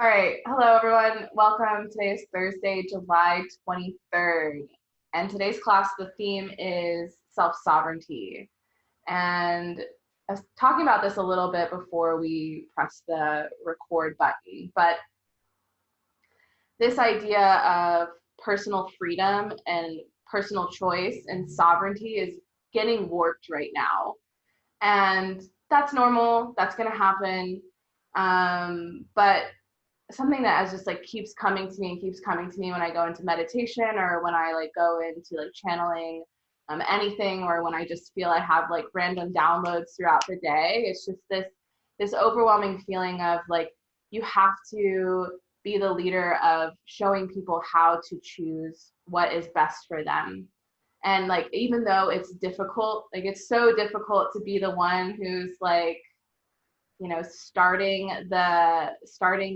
All right. Hello, everyone. Welcome. Today is Thursday, July 23rd. And today's class, the theme is self-sovereignty. And I was talking about this a little bit before we press the record button, but this idea of personal freedom and personal choice and sovereignty is getting warped right now. And that's normal. That's going to happen. But something that just like keeps coming to me and keeps coming to me when I go into meditation or when I like go into like channeling anything, or when I just feel I have like random downloads throughout the day. It's just this overwhelming feeling of like you have to be the leader of showing people how to choose what is best for them. And like even though it's difficult, like it's so difficult to be the one who's like, starting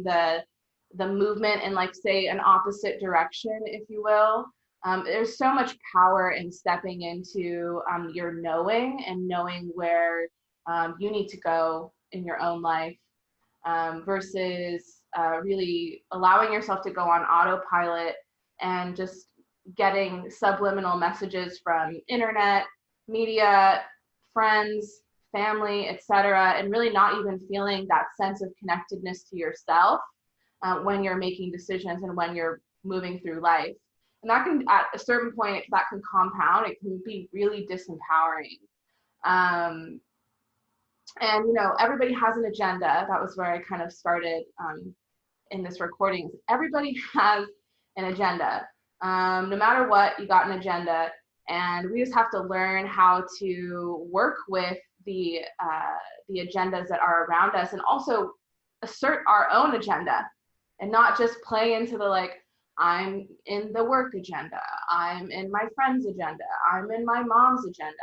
the movement in, like, say, an opposite direction, if you will. There's so much power in stepping into your knowing and knowing where you need to go in your own life, versus really allowing yourself to go on autopilot and just getting subliminal messages from internet, media, friends, family, etc., and really not even feeling that sense of connectedness to yourself when you're making decisions and when you're moving through life. And that can, at a certain point, that can compound. It can be really disempowering. Um, and everybody has an agenda. That was where I kind of started in this recording. Everybody has an agenda. No matter what, you got an agenda, and we just have to learn how to work with the agendas that are around us, and also assert our own agenda, and not just play into the like, I'm in the work agenda, I'm in my friend's agenda, I'm in my mom's agenda,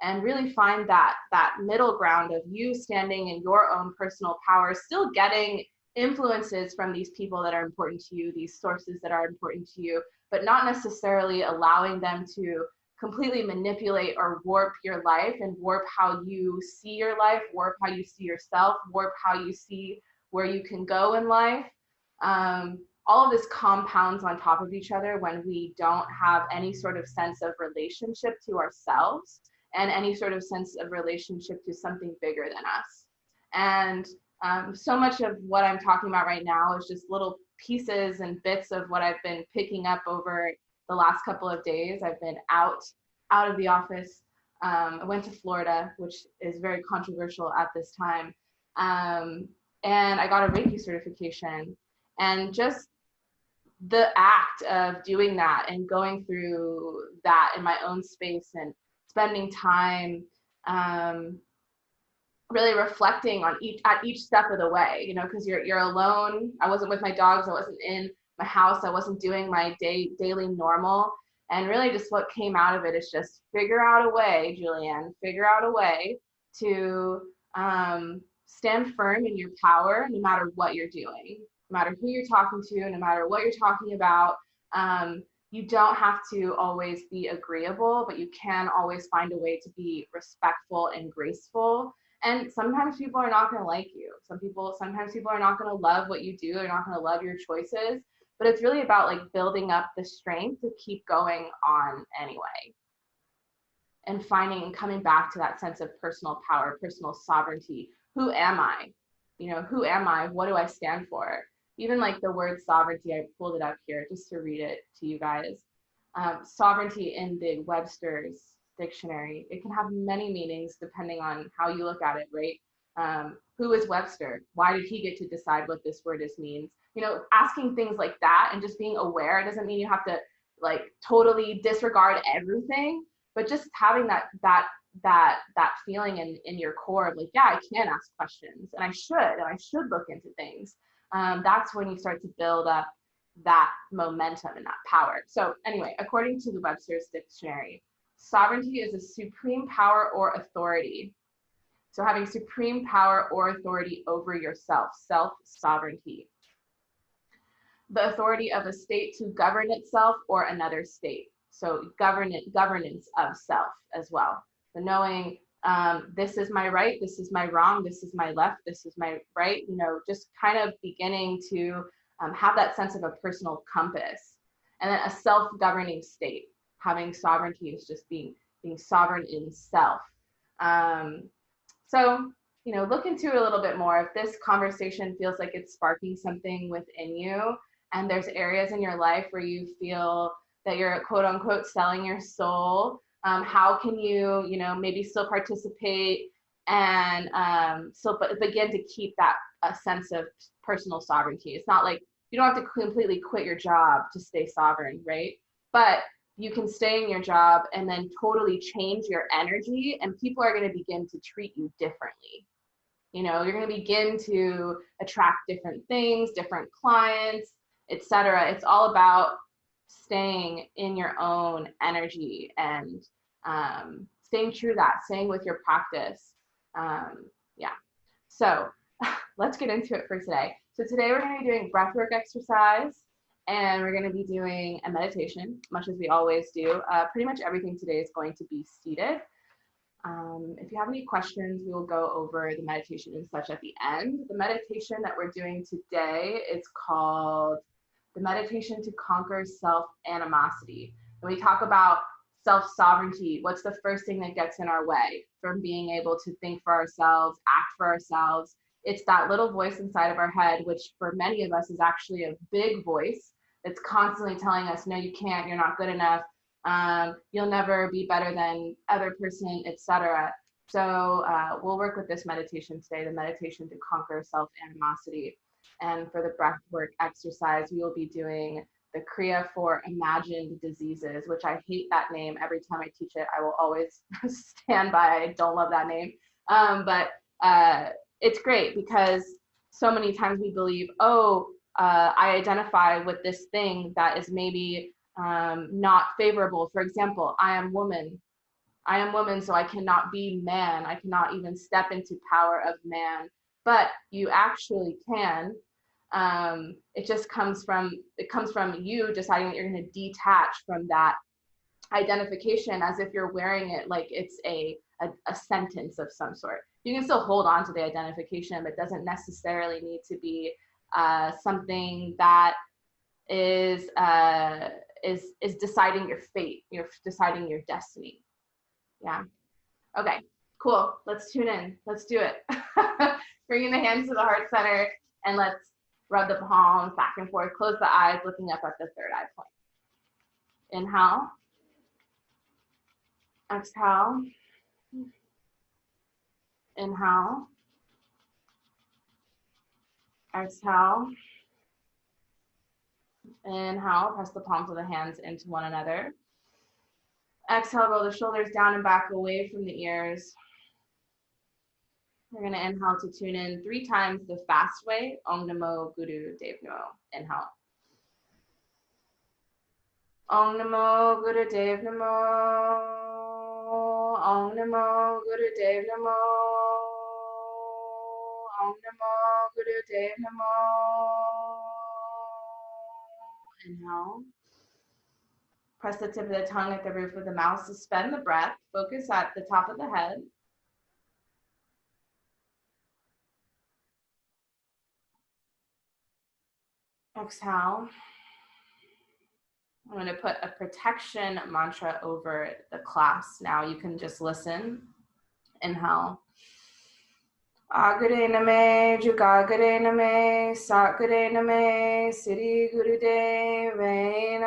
and really find that middle ground of you standing in your own personal power, still getting influences from these people that are important to you, these sources that are important to you, but not necessarily allowing them to completely manipulate or warp your life and warp how you see your life, warp how you see yourself, warp how you see where you can go in life. All of this compounds on top of each other when we don't have any sort of sense of relationship to ourselves and any sort of sense of relationship to something bigger than us. And so much of what I'm talking about right now is just little pieces and bits of what I've been picking up over the last couple of days. I've been out of the office. I went to Florida, which is very controversial at this time. And I got a Reiki certification. And just the act of doing that and going through that in my own space and spending time really reflecting on each step of the way, because you're alone. I wasn't with my dogs, I wasn't in my house, I wasn't doing my daily normal. And really just what came out of it is just figure out a way, Julianne, figure out a way to stand firm in your power no matter what you're doing, no matter who you're talking to, no matter what you're talking about. You don't have to always be agreeable, but you can always find a way to be respectful and graceful. And sometimes people are not going to like you. Sometimes people are not going to love what you do. They're not going to love your choices. But it's really about like building up the strength to keep going on anyway. And finding and coming back to that sense of personal power, personal sovereignty. Who am I? Who am I? What do I stand for? Even like the word sovereignty, I pulled it up here just to read it to you guys. Sovereignty in the Webster's dictionary, it can have many meanings depending on how you look at it, right? Who is Webster? Why did he get to decide what this word means? Asking things like that and just being aware. It doesn't mean you have to like totally disregard everything, but just having that feeling in your core of like, yeah, I can ask questions, and I should look into things. That's when you start to build up that momentum and that power. So anyway, according to the Webster's dictionary, sovereignty is a supreme power or authority. So having supreme power or authority over yourself, self-sovereignty. The authority of a state to govern itself or another state. So governance of self as well. So knowing This is my right, this is my wrong, this is my left, this is my right, you know, just kind of beginning to have that sense of a personal compass. And then a self-governing state, having sovereignty is just being sovereign in self. So, you know, look into it a little bit more. If this conversation feels like it's sparking something within you, and there's areas in your life where you feel that you're quote unquote selling your soul, how can you, you know, maybe still participate and still begin to keep that a sense of personal sovereignty? It's not like you don't have to completely quit your job to stay sovereign, right? But you can stay in your job and then totally change your energy, and people are going to begin to treat you differently. You know, you're going to begin to attract different things, different clients, etc. It's all about staying in your own energy and staying true to that, staying with your practice. Yeah. So let's get into it for today. So today we're going to be doing breathwork exercise, and we're going to be doing a meditation, much as we always do. Pretty much everything today is going to be seated. If you have any questions, we will go over the meditation and such at the end. The meditation that we're doing today is called the meditation to conquer self-animosity. When we talk about self-sovereignty, what's the first thing that gets in our way from being able to think for ourselves, act for ourselves? It's that little voice inside of our head, which for many of us is actually a big voice that's constantly telling us, no, you can't, you're not good enough, you'll never be better than other person, etc. So we'll work with this meditation today, the meditation to conquer self-animosity. And for the breathwork exercise, we will be doing the Kriya for imagined diseases, which I hate that name. Every time I teach it, I will always stand by. I don't love that name. But it's great because so many times we believe, oh, I identify with this thing that is maybe not favorable. For example, I am woman, so I cannot be man. I cannot even step into power of man, but you actually can. It just comes from you deciding that you're going to detach from that identification as if you're wearing it like it's a sentence of some sort. You can still hold on to the identification, but it doesn't necessarily need to be something that is deciding your fate. You're deciding your destiny. Yeah. Okay, cool. Let's tune in. Let's do it. Bringing the hands to the heart center, and let's rub the palms back and forth. Close the eyes, looking up at the third eye point. Inhale. Exhale. Inhale. Exhale. Inhale. Press the palms of the hands into one another. Exhale, roll the shoulders down and back away from the ears. We're going to inhale to tune in 3 times the fast way. Om Namo Guru Dev Namo. Inhale. Om Namo Guru Dev Namo. Om Namo Guru Dev Namo. Om Namo Guru Dev Namo. Inhale. Press the tip of the tongue at the roof of the mouth. Suspend the breath. Focus at the top of the head. Exhale. I'm going to put a protection mantra over the class. Now you can just listen. Inhale. Agare name, Jugagare name, Sakare name, Siri Gurudev name,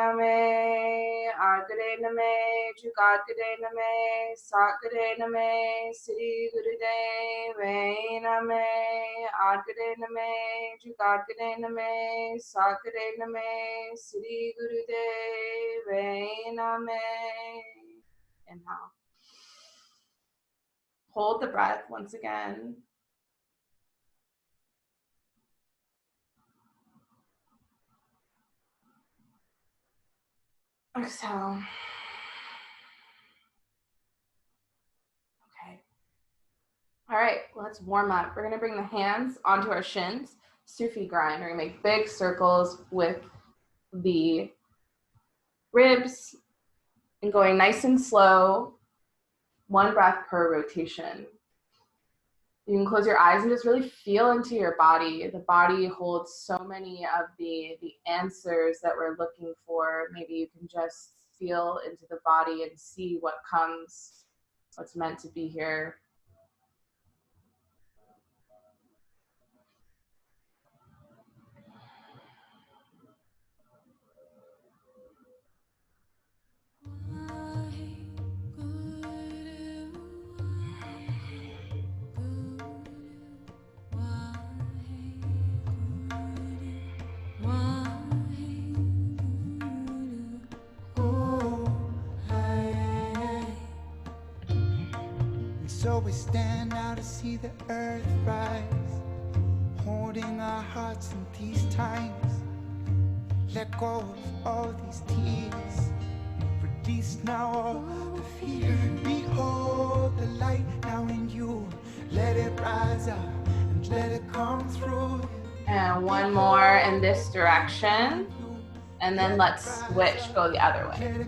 Agare name, Jugagare name, Sakare name, Siri Gurudev name, Agare name, Jugagare name, Sakare name, Siri Gurudev name. Inhale. Hold the breath once again. Exhale. Okay. All right, let's warm up. We're going to bring the hands onto our shins, Sufi grind. We're going to make big circles with the ribs and going nice and slow. 1 breath per rotation. You can close your eyes and just really feel into your body. The body holds so many of the answers that we're looking for. Maybe you can just feel into the body and see what comes, what's meant to be here. So we stand now to see the earth rise, holding our hearts in these times. Let go of all these tears, release now all the fear. Behold the light now in you, let it rise up and let it come through. And 1 more in this direction, and then let's switch, go the other way.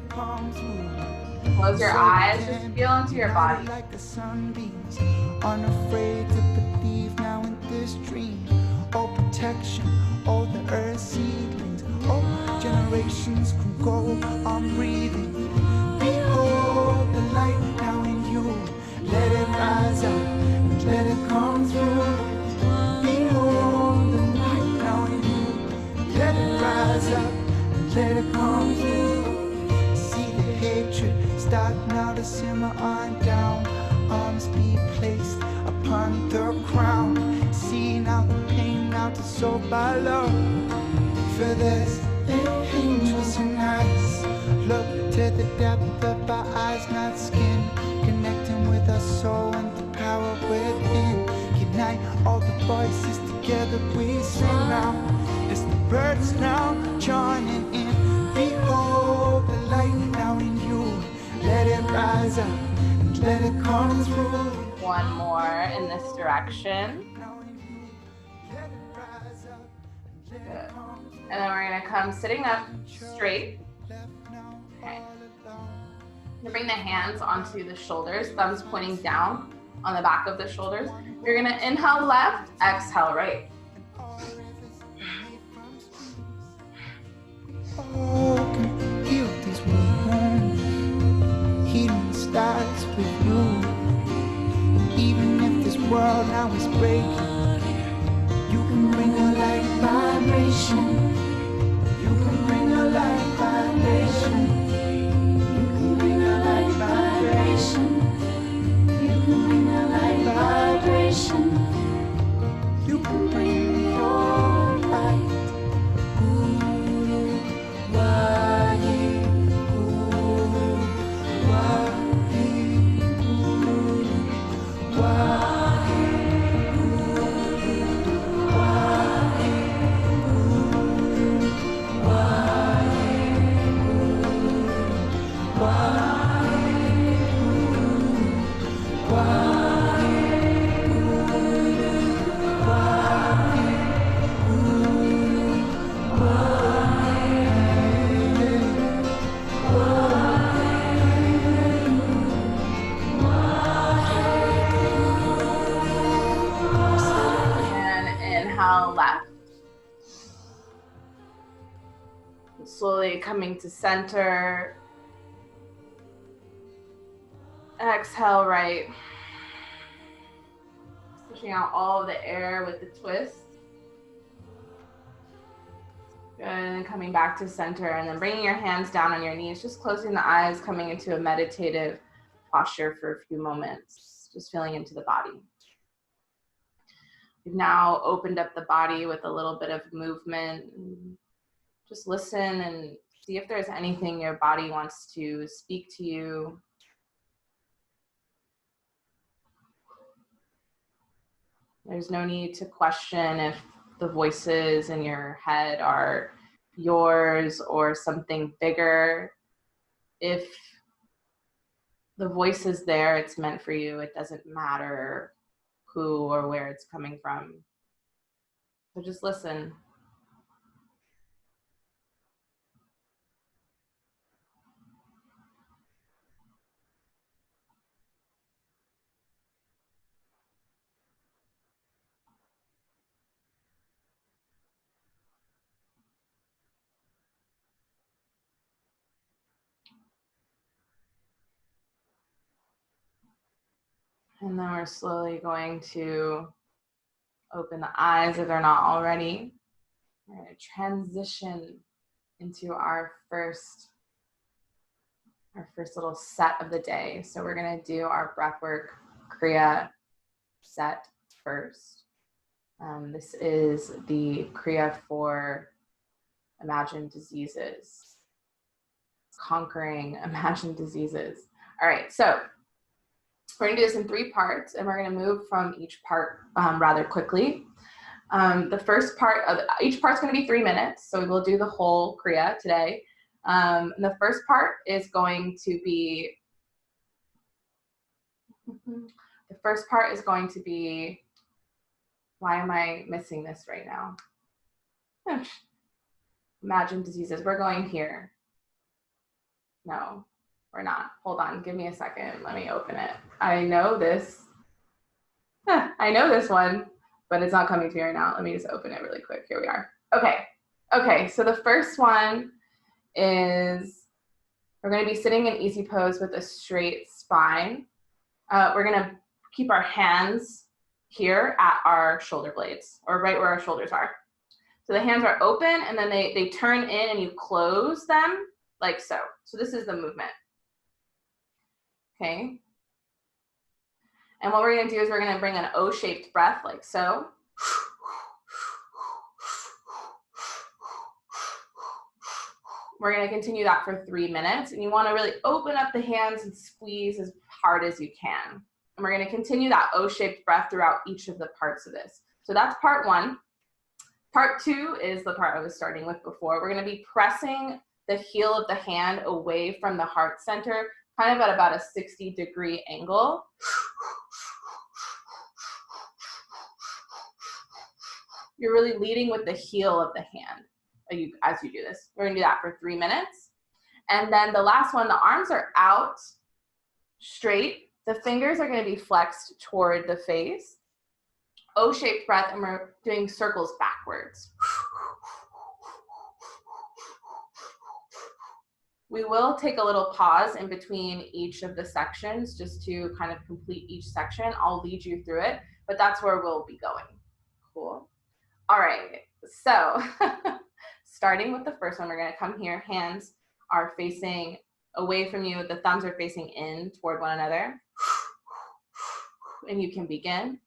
Close your eyes, just feel into your body. Like the sunbeams, unafraid to believe now in this dream. Oh, protection, oh, the earth seedlings, oh, generations can go on breathing. Behold the light now in you, let it rise up and let it come through. Behold the light now in you, let it rise up and let it come through. See the hatred start now to simmer on down, arms be placed upon the crown. See now the pain now dissolved by love. For this angels in eyes, look to the depth of our eyes, not skin, connecting with our soul and the power within. Unite all the voices together, we sing now. It's the birds now joining in. Behold the light now in you, let it rise up and let it come through. 1 more in this direction. Good. And then we're gonna come sitting up straight. Okay. You bring the hands onto the shoulders, thumbs pointing down on the back of the shoulders. You're gonna inhale left, exhale right. Oh, can heal these wounds. Healing starts with you. Even if this world now is breaking, you can bring a light vibration. You can bring a light vibration. You can bring a light vibration. You can bring a light vibration. You can bring your light. Left. Slowly coming to center. Exhale right. Pushing out all of the air with the twist. Good, and then coming back to center and then bringing your hands down on your knees, just closing the eyes, coming into a meditative posture for a few moments, just feeling into the body. We've now opened up the body with a little bit of movement. Just listen and see if there's anything your body wants to speak to you. There's no need to question if the voices in your head are yours or something bigger. If the voice is there, it's meant for you. It doesn't matter who or where it's coming from. So just listen. And then we're slowly going to open the eyes if they're not already. We're going to transition into our first little set of the day. So we're going to do our breathwork Kriya set first. This is the Kriya for imagined diseases, conquering imagined diseases. All right, so we're going to do this in 3 parts, and we're going to move from each part rather quickly. The first part of each part's going to be 3 minutes, so we will do the whole Kriya today. And the first part is going to be why am I missing this right now? Imagined diseases. We're going here. No, we're not. Hold on. Give me a second. Let me open it. I know this. I know this one, but it's not coming to me right now. Let me just open it really quick. Here we are. Okay, so the first one is we're going to be sitting in easy pose with a straight spine. We're going to keep our hands here at our shoulder blades, or right where our shoulders are. So the hands are open, and then they turn in, and you close them like so. So this is the movement. Okay. And what we're going to do is we're going to bring an O-shaped breath like so. We're going to continue that for 3 minutes, and you want to really open up the hands and squeeze as hard as you can. And we're going to continue that O-shaped breath throughout each of the parts of this. So that's part 1. Part 2 is the part I was starting with before. We're going to be pressing the heel of the hand away from the heart center, kind of at about a 60-degree angle. You're really leading with the heel of the hand as you do this. We're going to do that for 3 minutes. And then the last one, the arms are out straight. The fingers are going to be flexed toward the face. O-shaped breath, and we're doing circles backwards. We will take a little pause in between each of the sections just to kind of complete each section. I'll lead you through it, but that's where we'll be going. Cool. All right, so starting with the first one, we're going to come here. Hands are facing away from you. The thumbs are facing in toward one another. And you can begin.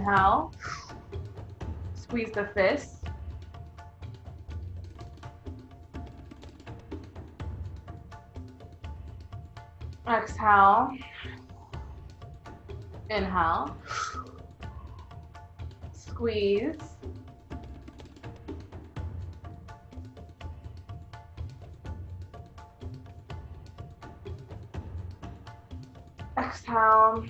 Inhale. Squeeze the fist. Exhale. Inhale. Squeeze. Exhale.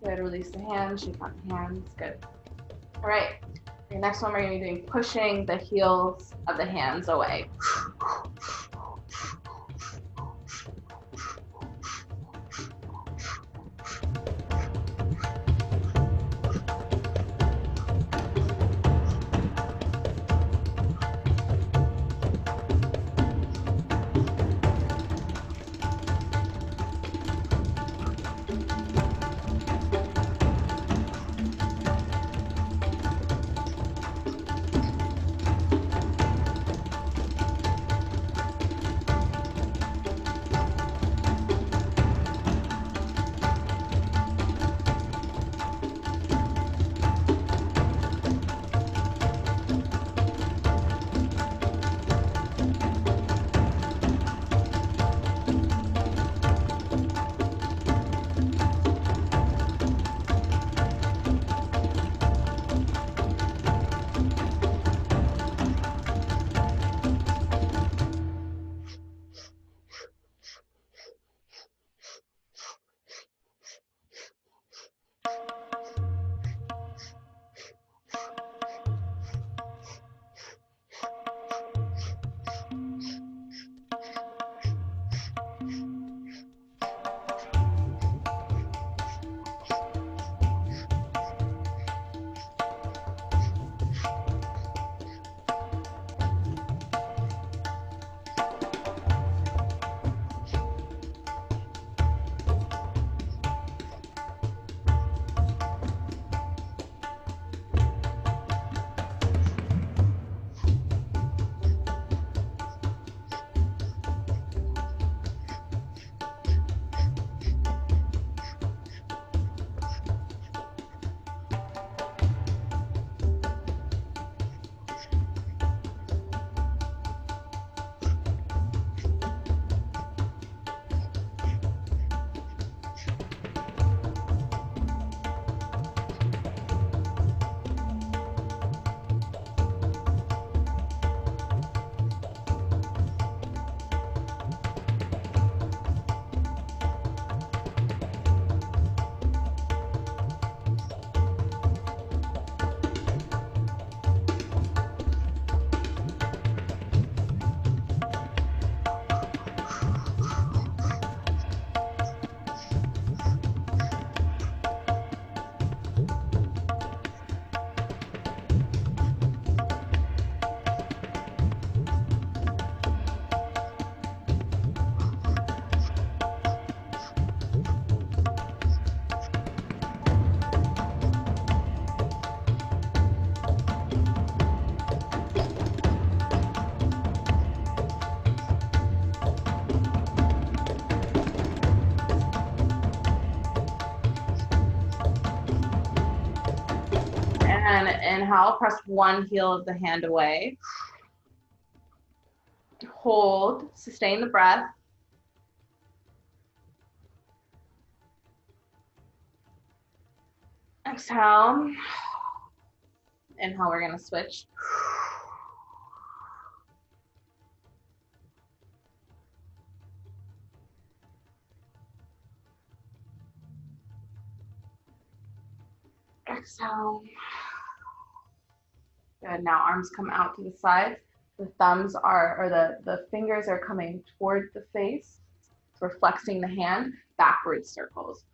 Good. Release the hands. Shake out the hands. Good. All right. Your next one, we're going to be doing pushing the heels of the hands away. And inhale, press one heel of the hand away. Hold, sustain the breath. Exhale. Inhale, we're gonna switch. Exhale. Good, now arms come out to the sides. The thumbs are, or the fingers are coming toward the face. So we're flexing the hand, backwards circles.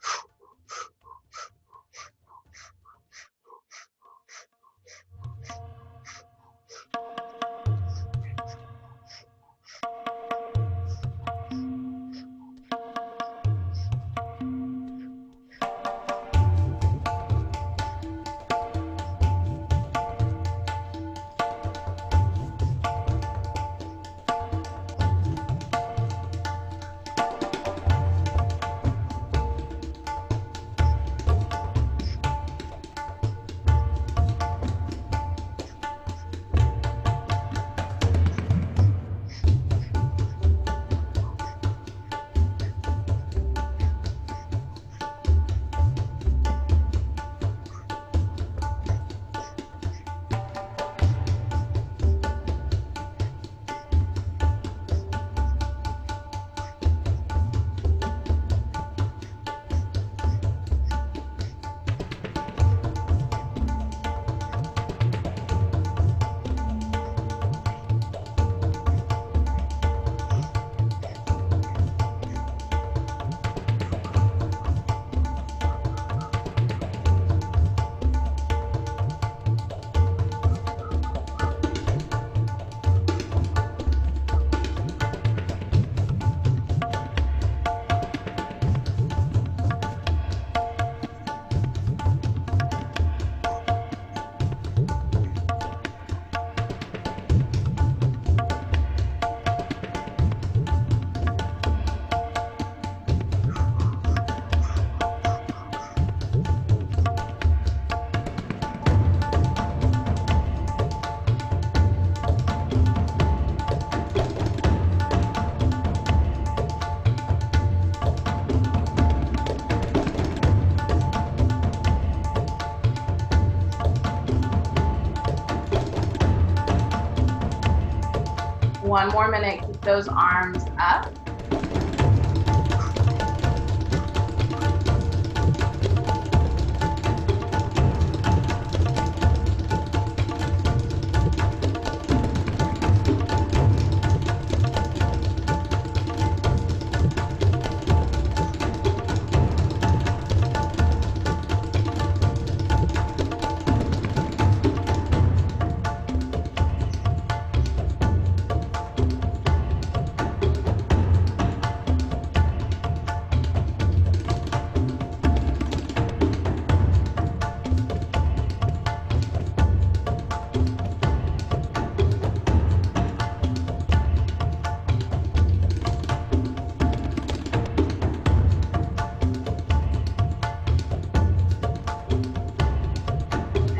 one more minute, keep those arms up.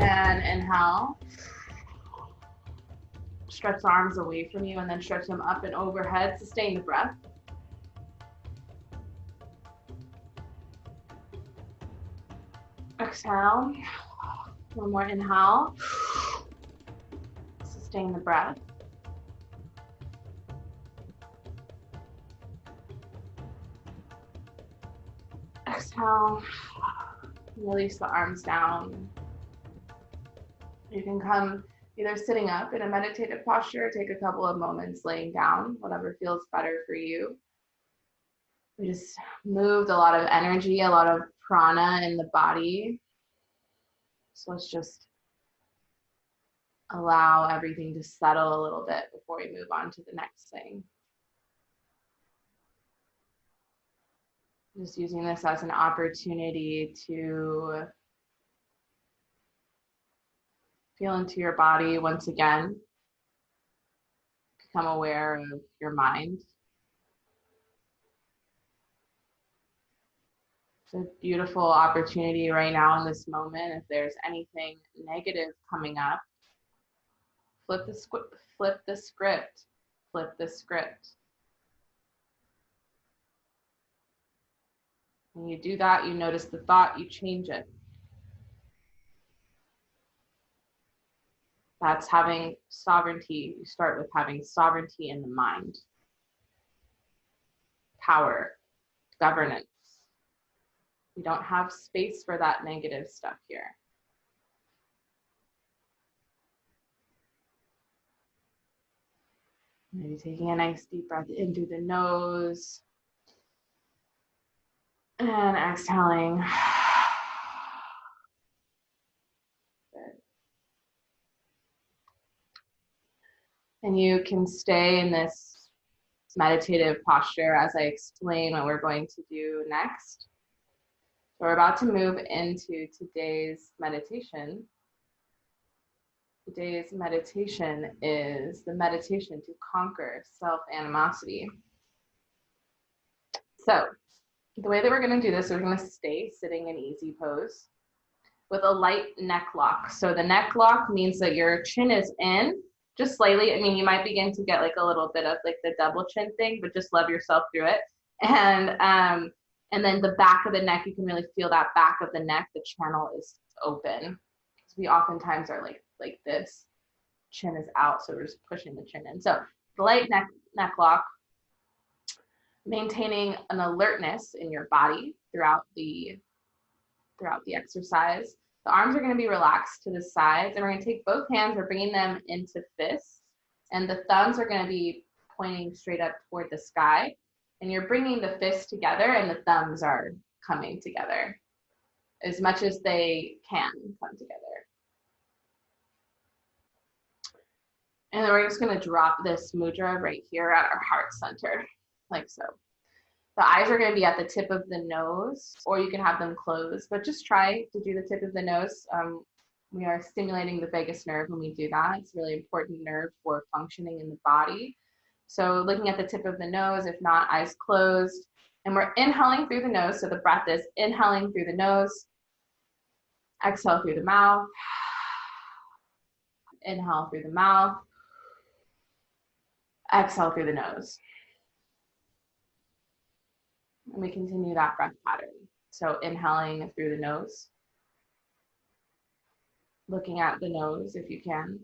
And inhale. Stretch the arms away from you and then stretch them up and overhead. Sustain the breath. Exhale. One more inhale. Sustain the breath. Exhale. Release the arms down. You can come either sitting up in a meditative posture or take a couple of moments laying down, whatever feels better for you. We just moved a lot of energy, a lot of prana in the body. So let's just allow everything to settle a little bit before we move on to the next thing. Just using this as an opportunity to feel into your body once again. Become aware of your mind. It's a beautiful opportunity right now in this moment. If there's anything negative coming up, flip the script, flip the script, flip the script. When you do that, you notice the thought, you change it. That's having sovereignty. You start with having sovereignty in the mind. Power, governance. We don't have space for that negative stuff here. Maybe taking a nice deep breath in through the nose. And exhaling. Good. And you can stay in this meditative posture as I explain what we're going to do next. So we're about to move into today's meditation. Today's meditation is the meditation to conquer self-animosity. So the way that we're going to do this, we're going to stay sitting in easy pose with a light neck lock. So the neck lock means that your chin is in just slightly. I mean, you might begin to get like a little bit of like the double chin thing, but just love yourself through it. And then the back of the neck, you can really feel that back of the neck, the channel is open. So we oftentimes are like this, chin is out, so we're just pushing the chin in. So the light neck lock, maintaining an alertness in your body throughout the exercise. The arms are going to be relaxed to the sides, and we're going to take both hands, we're bringing them into fists, and the thumbs are going to be pointing straight up toward the sky. And you're bringing the fists together and the thumbs are coming together as much as they can come together. And then we're just going to drop this mudra right here at our heart center, like so. The eyes are going to be at the tip of the nose, or you can have them closed, but just try to do the tip of the nose. We are stimulating the vagus nerve when we do that. It's a really important nerve for functioning in the body. So looking at the tip of the nose, if not, eyes closed. And we're inhaling through the nose. So the breath is inhaling through the nose, exhale through the mouth, inhale through the mouth, exhale through the nose. And we continue that breath pattern. So inhaling through the nose, looking at the nose if you can.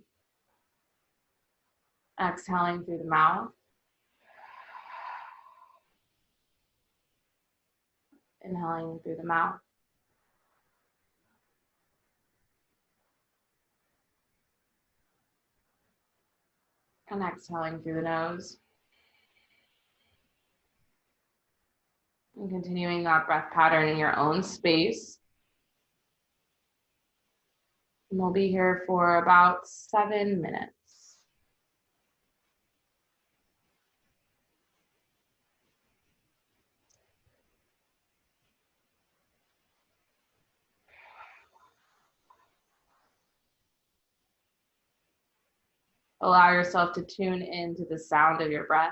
Exhaling through the mouth. Inhaling through the mouth. And exhaling through the nose. And continuing that breath pattern in your own space. And we'll be here for about 7 minutes. Allow yourself to tune into the sound of your breath.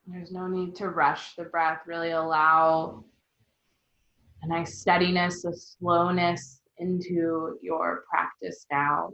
There's no need to rush the breath. Really allow a nice steadiness, a slowness into your practice now.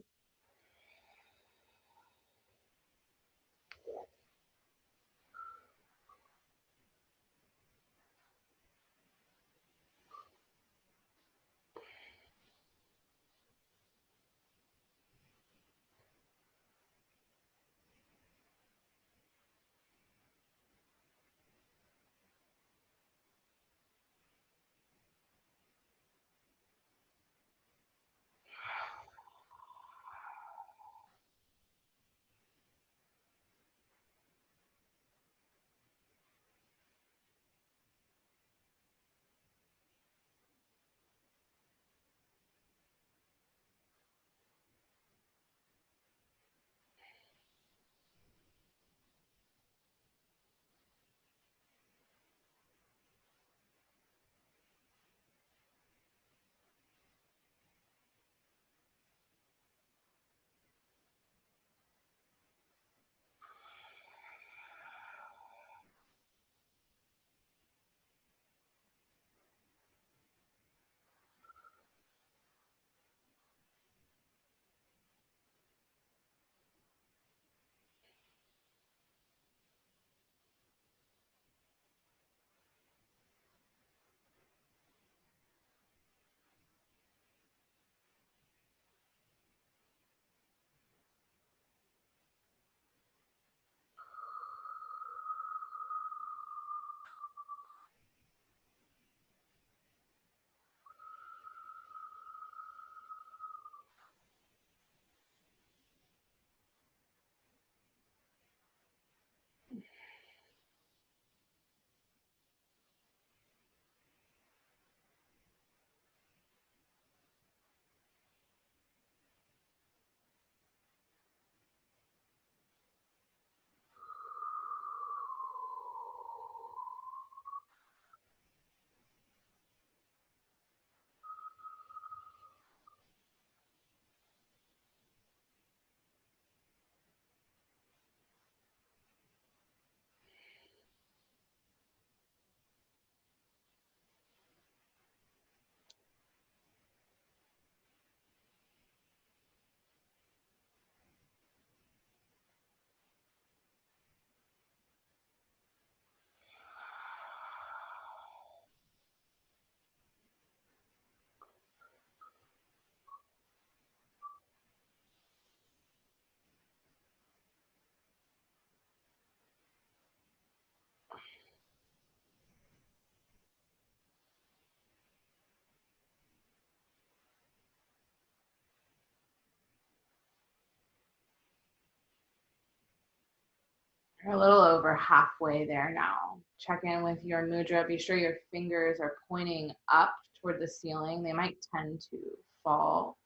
You're a little over halfway there now. Check in with your mudra. Be sure your fingers are pointing up toward the ceiling. They might tend to fall.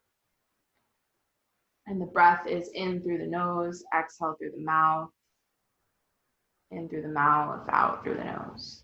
And the breath is in through the nose, exhale through the mouth, in through the mouth, out through the nose.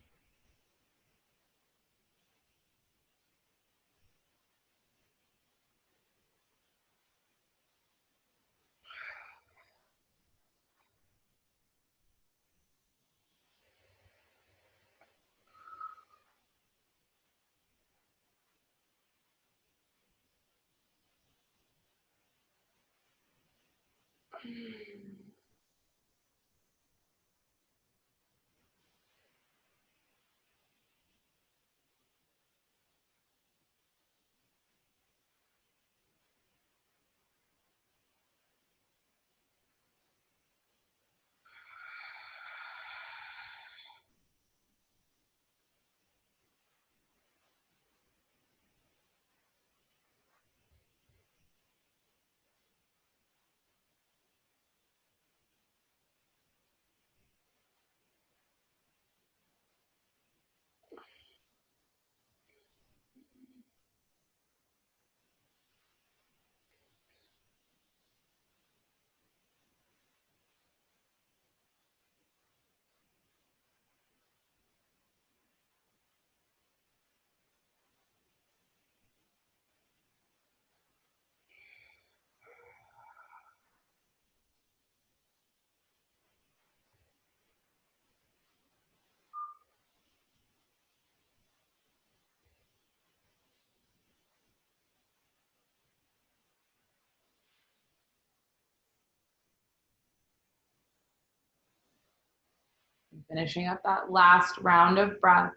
Finishing up that last round of breath.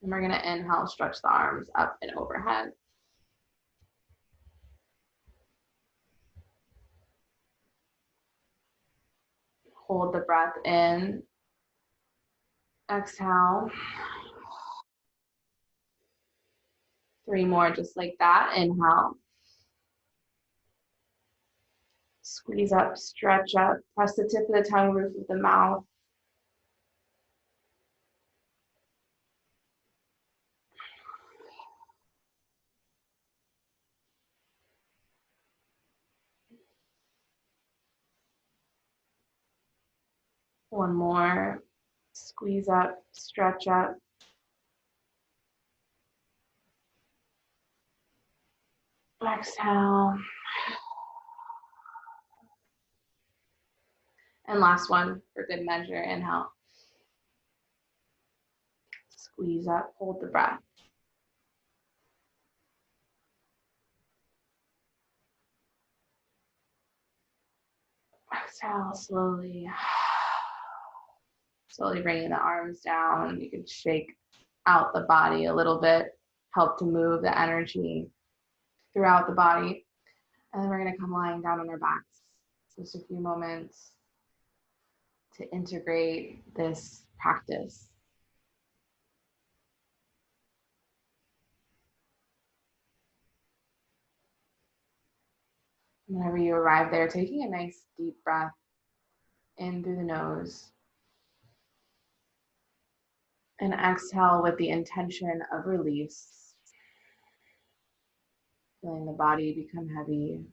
And we're going to inhale, stretch the arms up and overhead. Hold the breath in. Exhale. 3 more just like that. Inhale. Squeeze up, stretch up. Press the tip of the tongue, roof of the mouth. One more. Squeeze up, stretch up. Exhale. And last one for good measure. Inhale. Squeeze up, hold the breath. Exhale slowly. Slowly bringing the arms down. You can shake out the body a little bit, help to move the energy throughout the body. And then we're going to come lying down on our backs. Just a few moments to integrate this practice. Whenever you arrive there, taking a nice deep breath in through the nose. And exhale with the intention of release. Feeling the body become heavy.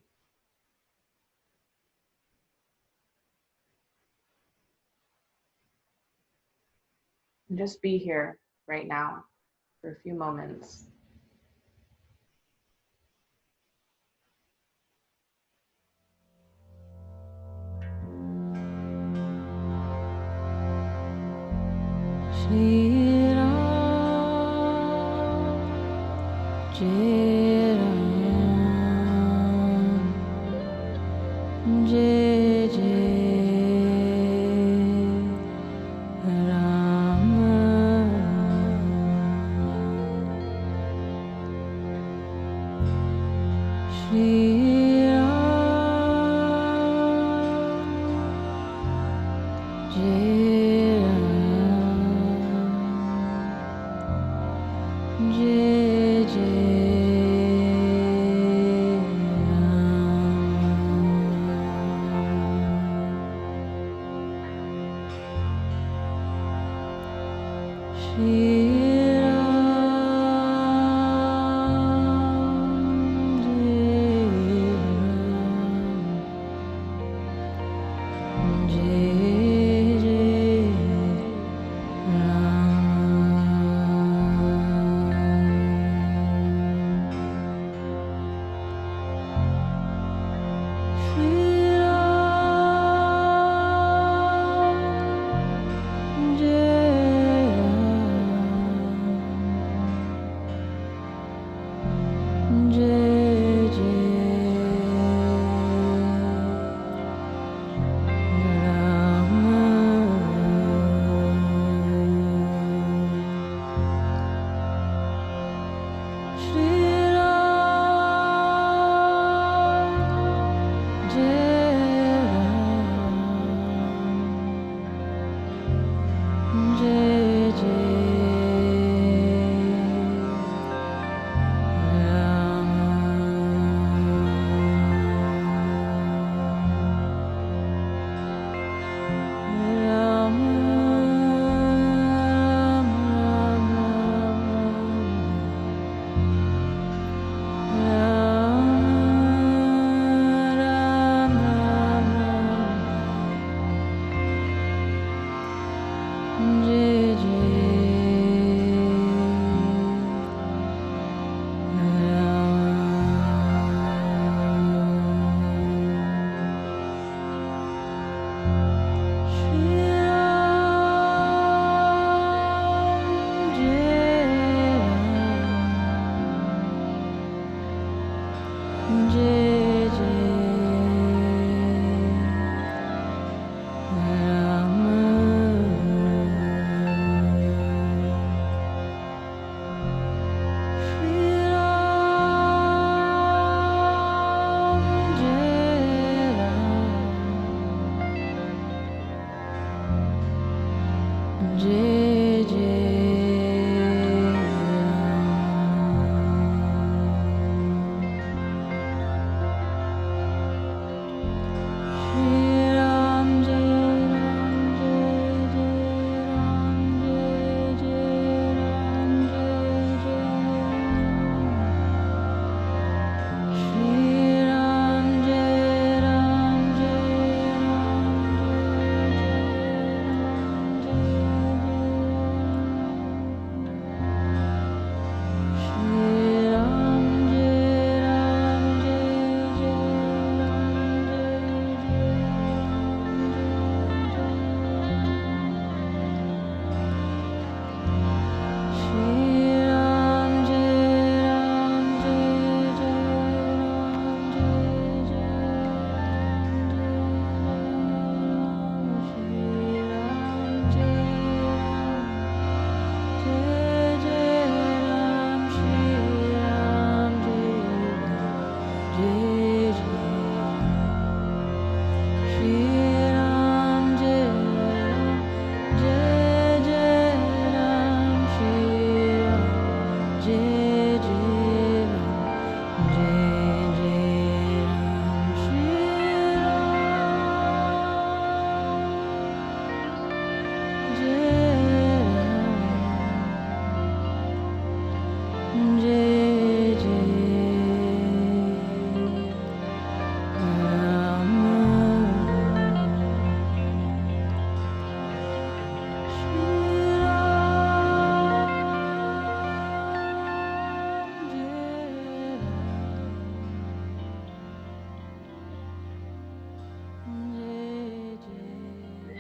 And just be here right now for a few moments.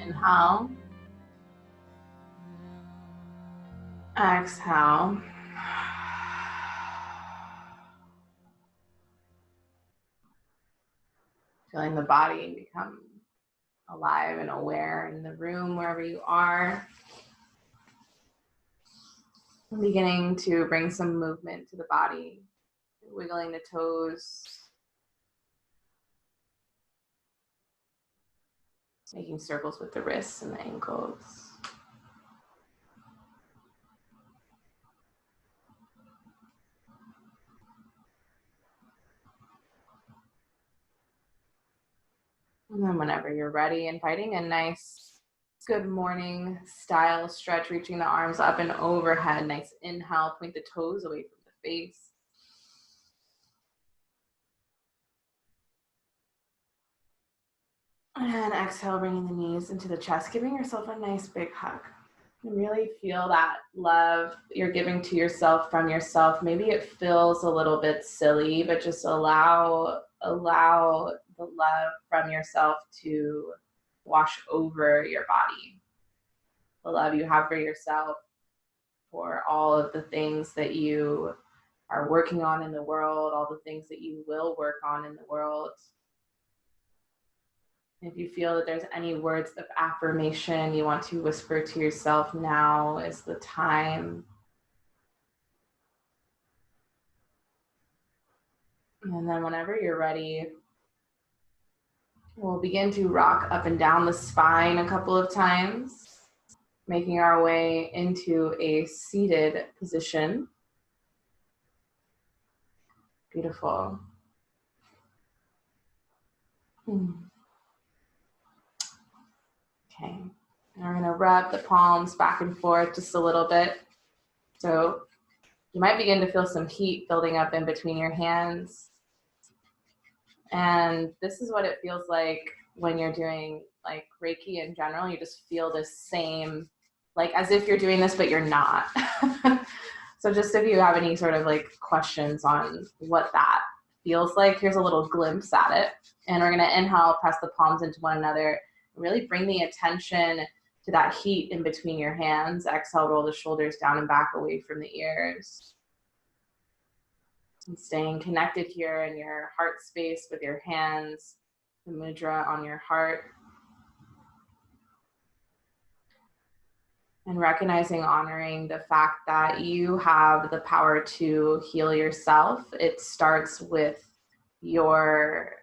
Inhale. Exhale. Feeling the body become alive and aware in the room, wherever you are. Beginning to bring some movement to the body, wiggling the toes, Making circles with the wrists and the ankles. And then whenever you're ready, inviting a nice good morning style stretch, reaching the arms up and overhead. Nice inhale, point the toes away from the face. And exhale, bringing the knees into the chest, giving yourself a nice big hug. And really feel that love you're giving to yourself from yourself. Maybe it feels a little bit silly, but just allow the love from yourself to wash over your body. The love you have for yourself, for all of the things that you are working on in the world, all the things that you will work on in the world. If you feel that there's any words of affirmation you want to whisper to yourself, now is the time. And then whenever you're ready, we'll begin to rock up and down the spine a couple of times, making our way into a seated position. Beautiful. Okay, now we're gonna rub the palms back and forth just a little bit. So you might begin to feel some heat building up in between your hands. And this is what it feels like when you're doing like Reiki in general. You just feel this same, like as if you're doing this, but you're not. So just if you have any sort of like questions on what that feels like, here's a little glimpse at it. And we're gonna inhale, press the palms into one another, really bring the attention to that heat in between your hands. Exhale, roll the shoulders down and back away from the ears. And staying connected here in your heart space with your hands, the mudra on your heart. And recognizing, honoring the fact that you have the power to heal yourself. It starts with your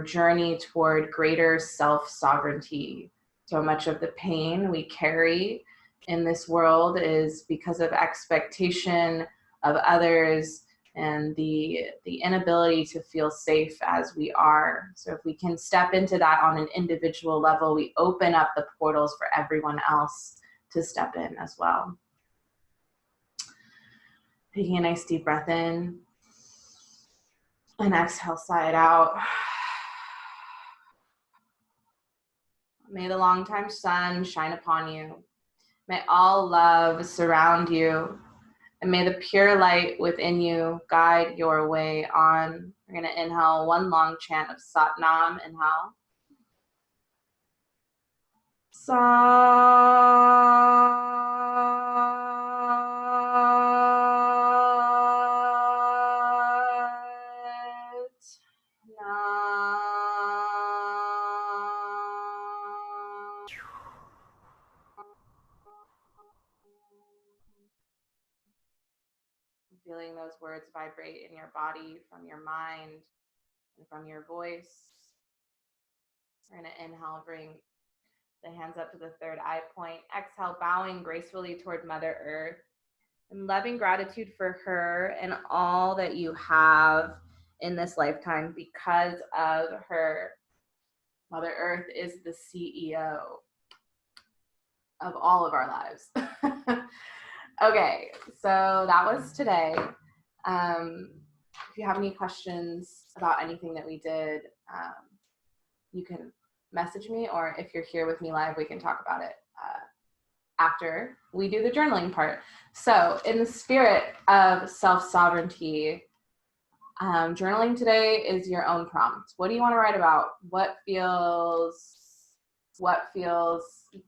journey toward greater self-sovereignty. So much of the pain we carry in this world is because of expectation of others and the inability to feel safe as we are. So if we can step into that on an individual level, we open up the portals for everyone else to step in as well. Taking a nice deep breath in and exhale, sigh it out. May the longtime sun shine upon you. May all love surround you. And may the pure light within you guide your way on. We're going to inhale one long chant of Sat Nam. Inhale. Sat Nam. Feeling those words vibrate in your body from your mind and from your voice. We're going to inhale, bring the hands up to the third eye point. Exhale, bowing gracefully toward Mother Earth. And loving gratitude for her and all that you have in this lifetime because of her. Mother Earth is the CEO of all of our lives. Okay, so that was today. If you have any questions about anything that we did, you can message me, or if you're here with me live, we can talk about it after we do the journaling part. So in the spirit of self-sovereignty, journaling today is your own prompt. What do you want to write about? What feels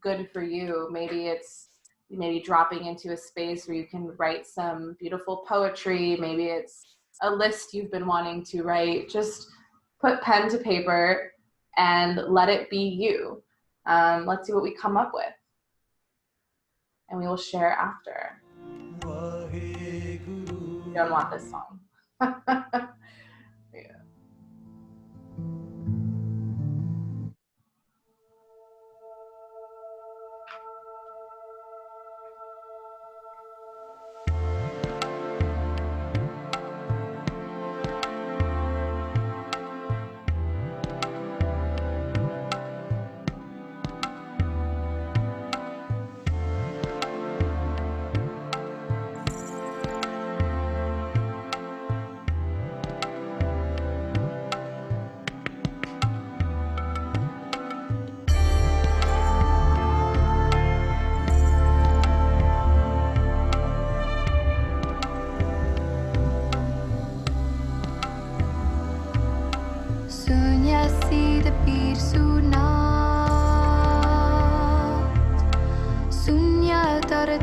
good for you? Maybe dropping into a space where you can write some beautiful poetry. Maybe it's a list you've been wanting to write. Just put pen to paper and let it be you. Let's see what we come up with. And we will share after. You don't want this song. Yeah.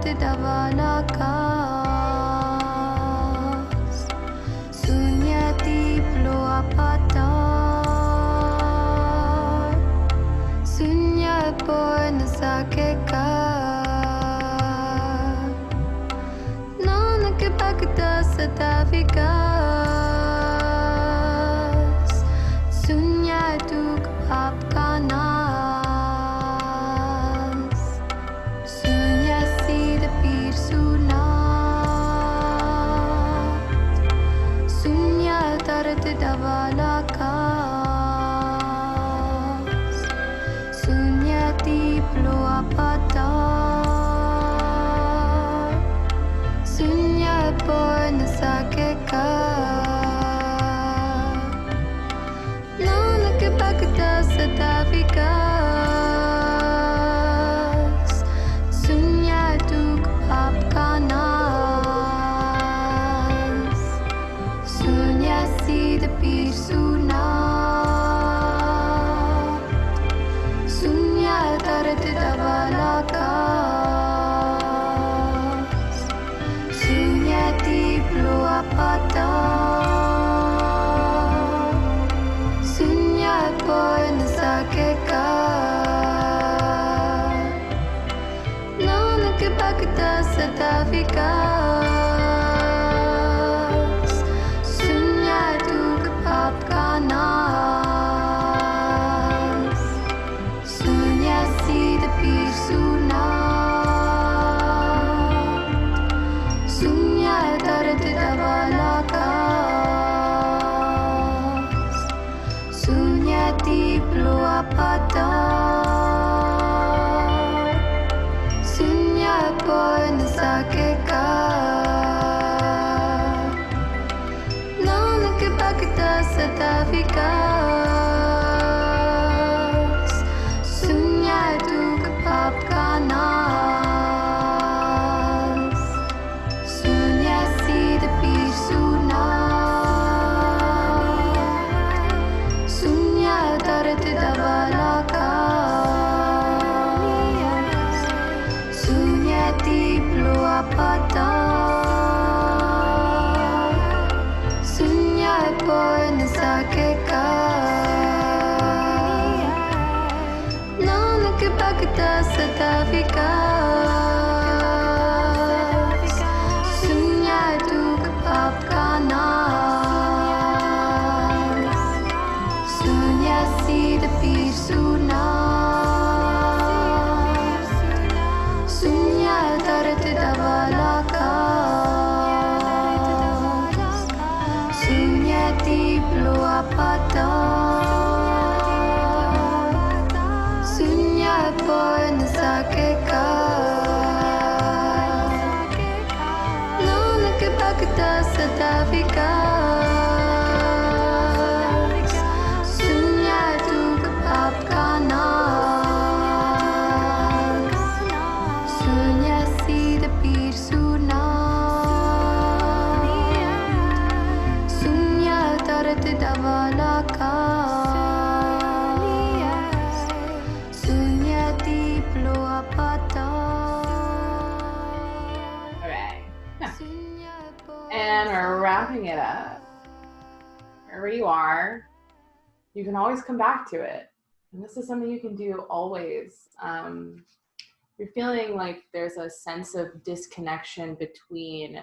tarde dava lakas sunyati ploa patar sunya por nasakeka nanak bhakta satavikas sunya duk apkanas sunya sida pir sunat sunya tarde dava lakas sunyati ploa patar sunya por nasakeka nanak bhakta satavikas sunya duk apkanas sunya sida pir sunat sunya tarde dava lakas sunyati ploa patar sunya por nasakeka nanak bhakta satavikas sunya duk apkanas sunya sida pir sunat sunya tarde dava lakas sunyati ploa patar sunya por nasakeka nanak bhakta satavikas sunya duk apkanas sunya sida pir sunat sunya tarde dava lakas sunyati ploa patar sunya por nasakeka nanak bhakta satavikas sunya duk apkanas sunya sida pir sunat sunya tarde dava lakas sunyati ploa patar sunya por nasakeka nanak bhakta satavikas sunya duk apkanas sunya sida pir sunat sunya tarde dava lakas sunyati ploa patar All right. sunya por And we're wrapping it up. Wherever you are, you can always come back to it. And this is something you can do always. You're feeling like there's a sense of disconnection between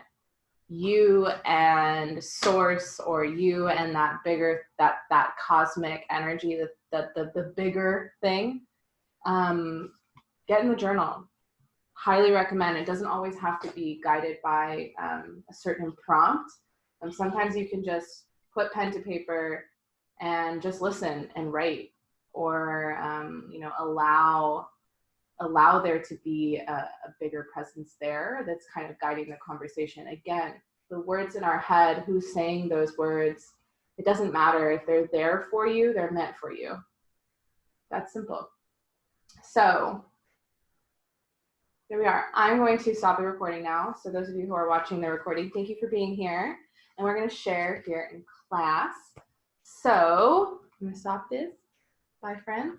you and source, or you and that bigger, that cosmic energy, the bigger thing. Get in the journal. Highly recommend. It doesn't always have to be guided by a certain prompt. Sometimes you can just put pen to paper and just listen and write, or allow there to be a bigger presence there that's kind of guiding the conversation. Again, the words in our head, who's saying those words, it doesn't matter. If they're there for you, they're meant for you. That's simple. So there we are. I'm going to stop the recording now. So those of you who are watching the recording, thank you for being here. And we're going to share here in class. So I'm going to stop this. Bye, friends.